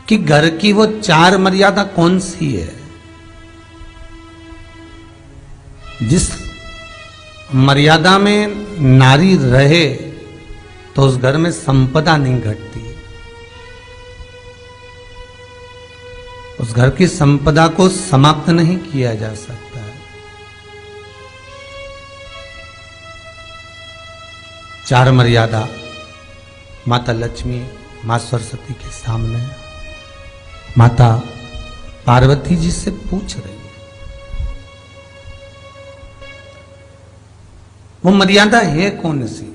कि घर की वो 4 मर्यादा कौन सी है जिस मर्यादा में नारी रहे तो उस घर में संपदा नहीं घटती, उस घर की संपदा को समाप्त नहीं किया जा सकता है। 4 मर्यादा माता लक्ष्मी, मां सरस्वती के सामने माता पार्वती जी से पूछ रही है। वो मर्यादा है कौन सी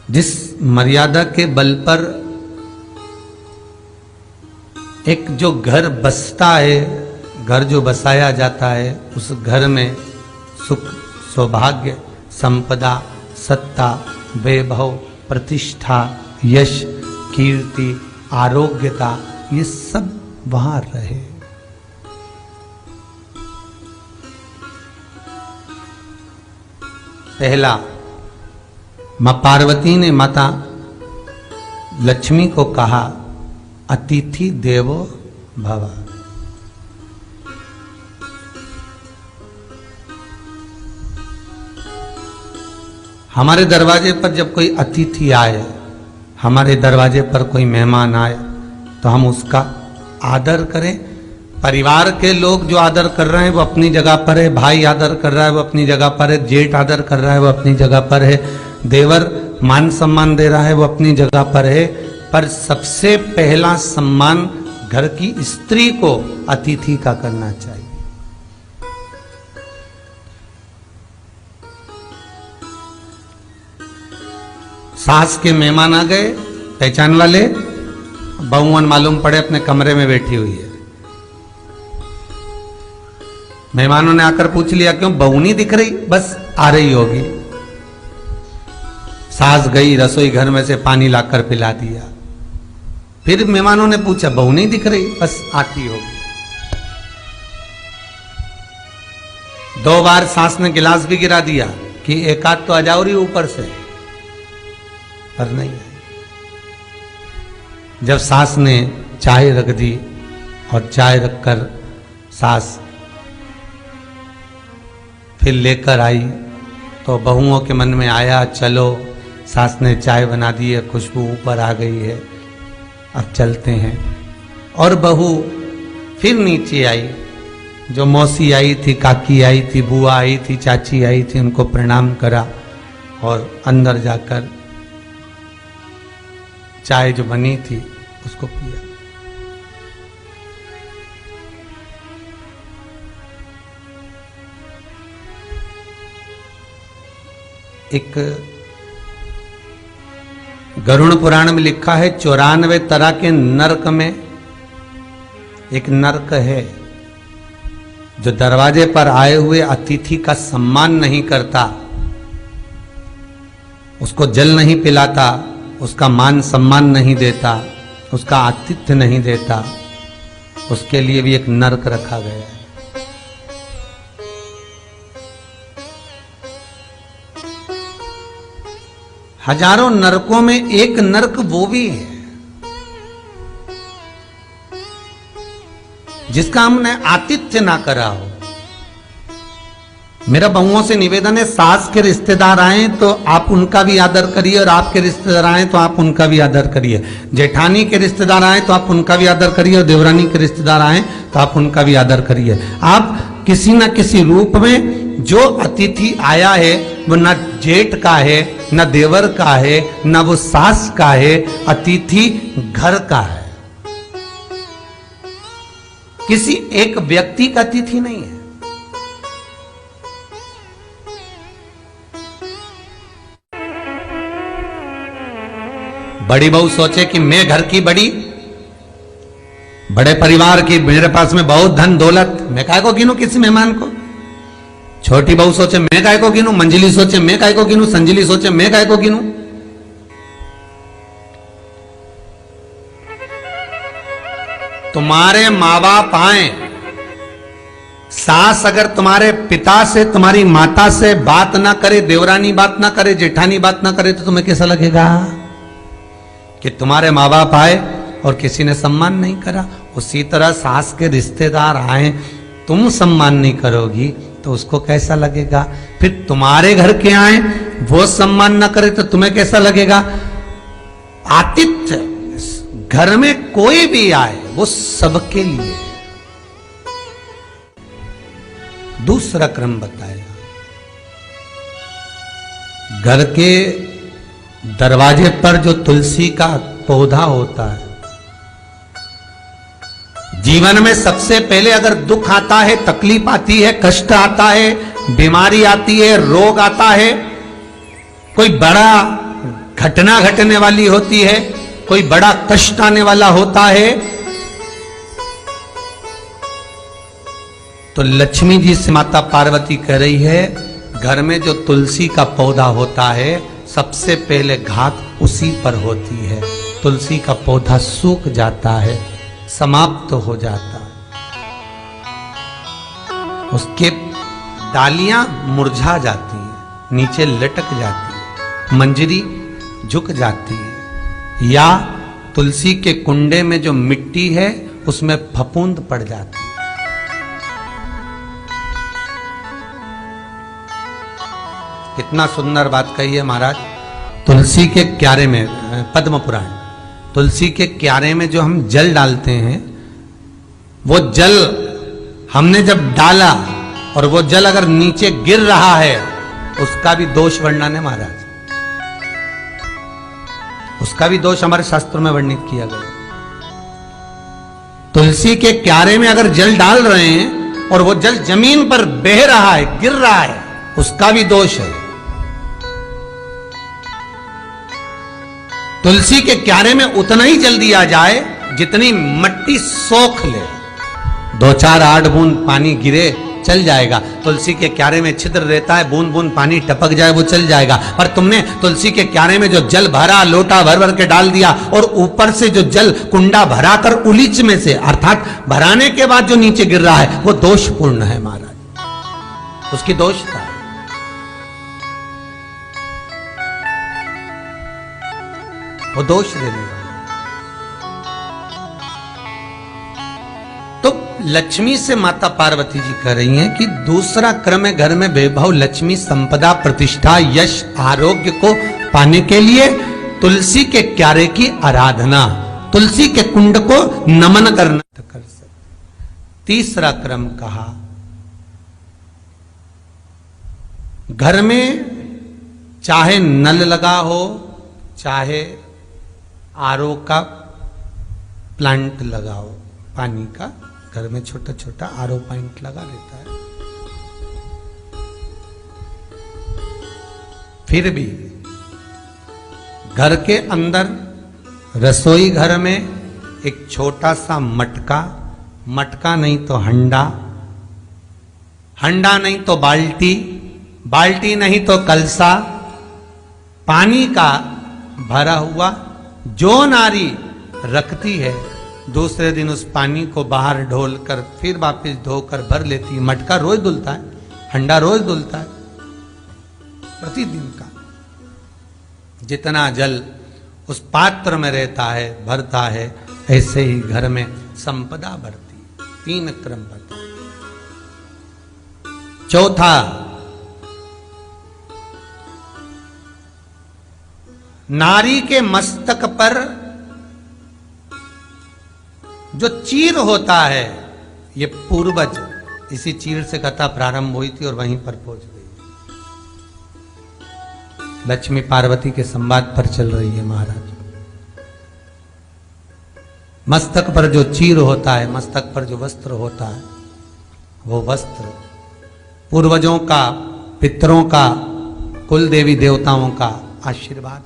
जिस मर्यादा के बल पर एक जो घर बसता है, घर जो बसाया जाता है, उस घर में सुख, सौभाग्य, संपदा, सत्ता, वैभव, प्रतिष्ठा, यश, कीर्ति, आरोग्यता, ये सब वहां रहे। पहला, मां पार्वती ने माता लक्ष्मी को कहा, अतिथि देवो भव। हमारे दरवाजे पर जब कोई अतिथि आए, हमारे दरवाजे पर कोई मेहमान आए, तो हम उसका आदर करें। परिवार के लोग जो आदर कर रहे हैं वो अपनी जगह पर है, भाई आदर कर रहा है वो अपनी जगह पर है, जेठ आदर कर रहा है वो अपनी जगह पर है, देवर मान सम्मान दे रहा है वो अपनी जगह पर है। पर सबसे पहला सम्मान घर की स्त्री को अतिथि का करना चाहिए। सास के मेहमान आ गए, पहचान वाले, बहुवन मालूम पड़े अपने कमरे में बैठी हुई है। मेहमानों ने आकर पूछ लिया, क्यों बहू नहीं दिख रही? बस आ रही होगी। सास गई, रसोई घर में से पानी लाकर पिला दिया। फिर मेहमानों ने पूछा, बहू नहीं दिख रही? बस आती होगी। 2 बार सास ने गिलास भी गिरा दिया कि एक आध तो आ जाओ रही ऊपर से, पर नहीं आई। जब सास ने चाय रख दी और चाय रखकर सास फिर लेकर आई तो बहुओं के मन में आया, चलो सास ने चाय बना दी है, खुशबू ऊपर आ गई है, अब चलते हैं। और बहू फिर नीचे आई। जो मौसी आई थी, काकी आई थी, बुआ आई थी, चाची आई थी, उनको प्रणाम करा और अंदर जाकर चाय जो बनी थी उसको पिया। एक गरुड़ पुराण में लिखा है, 94 तरह के नरक में एक नरक है जो दरवाजे पर आए हुए अतिथि का सम्मान नहीं करता, उसको जल नहीं पिलाता, उसका मान सम्मान नहीं देता, उसका आतिथ्य नहीं देता, उसके लिए भी एक नरक रखा गया है। हजारों नरकों में एक नरक वो भी है जिसका हमने आतिथ्य ना करा हो। मेरा बहुओं से निवेदन है, सास के रिश्तेदार आए तो आप उनका भी आदर करिए और आपके रिश्तेदार आए तो आप उनका भी आदर करिए। जेठानी के रिश्तेदार आए तो आप उनका भी आदर करिए और देवरानी के रिश्तेदार आए तो आप उनका भी आदर करिए। आप किसी न किसी रूप में जो अतिथि आया है वो न जेठ का है, न देवर का है, न वो सास का है, अतिथि घर का है, किसी एक व्यक्ति का अतिथि नहीं है। बड़ी बहू सोचे कि मैं घर की बड़ी, बड़े परिवार की, मेरे पास में बहुत धन दौलत, मैं काहे को गिनूं किसी मेहमान को। छोटी बहू सोचे मैं काहे को गिनूं, मंजिली सोचे मैं काहे को गिनूं, संजिली सोचे मैं काहे को गिनूं। तुम्हारे माँ बाप आए, सास अगर तुम्हारे पिता से, तुम्हारी माता से बात ना करे, देवरानी बात ना करे, जेठानी बात ना करे, तो तुम्हें कैसा लगेगा कि तुम्हारे माँ बाप आए और किसी ने सम्मान नहीं करा, उसी तरह सास के रिश्तेदार आए, तुम सम्मान नहीं करोगी तो उसको कैसा लगेगा? फिर तुम्हारे घर के आए, वो सम्मान न करे तो तुम्हें कैसा लगेगा? आतिथ्य घर में कोई भी आए वो सबके लिए। दूसरा क्रम बताया, घर के दरवाजे पर जो तुलसी का पौधा होता है, जीवन में सबसे पहले अगर दुख आता है, तकलीफ आती है, कष्ट आता है, बीमारी आती है, रोग आता है, कोई बड़ा घटना घटने वाली होती है, कोई बड़ा कष्ट आने वाला होता है, तो लक्ष्मी जी से माता पार्वती कह रही है, घर में जो तुलसी का पौधा होता है सबसे पहले घात उसी पर होती है। तुलसी का पौधा सूख जाता है, समाप्त हो जाता है, उसके डालियां मुरझा जाती हैं, नीचे लटक जाती है, मंजरी झुक जाती है, या तुलसी के कुंडे में जो मिट्टी है उसमें फफूंद पड़ जाती है। कितना सुंदर बात कही है महाराज। तुलसी के क्यारे में, पद्म पुराण, तुलसी के क्यारे में जो हम जल डालते हैं, वो जल हमने जब डाला और वो जल अगर नीचे गिर रहा है, उसका भी दोष वर्णन है महाराज, उसका भी दोष हमारे शास्त्रों में वर्णित किया गया। तुलसी के क्यारे में अगर जल डाल रहे हैं और वो जल जमीन पर बह रहा है, गिर रहा है, उसका भी दोष है। तुलसी के क्यारे में उतना ही जल दिया जाए जितनी मट्टी सोख ले, 2-4 8 बूंद पानी गिरे चल जाएगा। तुलसी के क्यारे में छिद्र रहता है, बूंद बूंद पानी टपक जाए वो चल जाएगा। पर तुमने तुलसी के क्यारे में जो जल भरा, लोटा भर भर के डाल दिया, और ऊपर से जो जल कुंडा भरा कर उलीच में से, अर्थात भराने के बाद जो नीचे गिर रहा है, वो दोषपूर्ण है महाराज, उसकी दोष था। वो दोष देने वाला। तो लक्ष्मी से माता पार्वती जी कह रही हैं कि दूसरा क्रम है घर में वैभव, लक्ष्मी, संपदा, प्रतिष्ठा, यश, आरोग्य को पाने के लिए तुलसी के क्यारे की आराधना, तुलसी के कुंड को नमन करना कर सकते। तीसरा क्रम कहा, घर में चाहे नल लगा हो, चाहे आरओ का प्लांट लगाओ, पानी का घर में छोटा छोटा आरओ प्लांट लगा लेता है, फिर भी घर के अंदर रसोई घर में एक छोटा सा मटका, मटका नहीं तो हंडा, हंडा नहीं तो बाल्टी, बाल्टी नहीं तो कलसा, पानी का भरा हुआ जो नारी रखती है, दूसरे दिन उस पानी को बाहर ढोलकर फिर वापस धोकर भर लेती है। मटका रोज धुलता है, हंडा रोज धुलता है, प्रतिदिन का। जितना जल उस पात्र में रहता है, भरता है, ऐसे ही घर में संपदा बढ़ती। 3 क्रम बढ़ता। चौथा, नारी के मस्तक पर जो चीर होता है, ये पूर्वज, इसी चीर से कथा प्रारंभ हुई थी और वहीं पर पहुंच गई। लक्ष्मी पार्वती के संवाद पर चल रही है महाराज। मस्तक पर जो चीर होता है, मस्तक पर जो वस्त्र होता है, वो वस्त्र पूर्वजों का, पितरों का, कुल देवी देवताओं का आशीर्वाद।